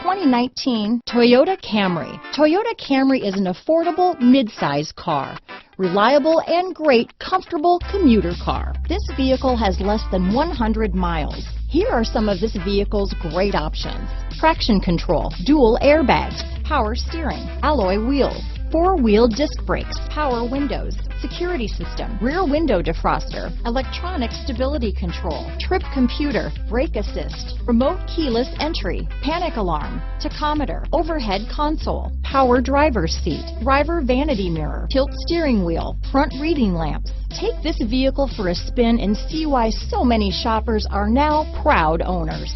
2019 Toyota Camry. Toyota Camry is an affordable mid-size car. Reliable and great comfortable commuter car. This vehicle has less than 100 miles. Here are some of this vehicle's great options: traction control, dual airbags, power steering, alloy wheels, four-wheel disc brakes, power windows, security system, rear window defroster, electronic stability control, trip computer, brake assist, remote keyless entry, panic alarm, tachometer, overhead console, power driver's seat, driver vanity mirror, tilt steering wheel, front reading lamps. Take this vehicle for a spin and see why so many shoppers are now proud owners.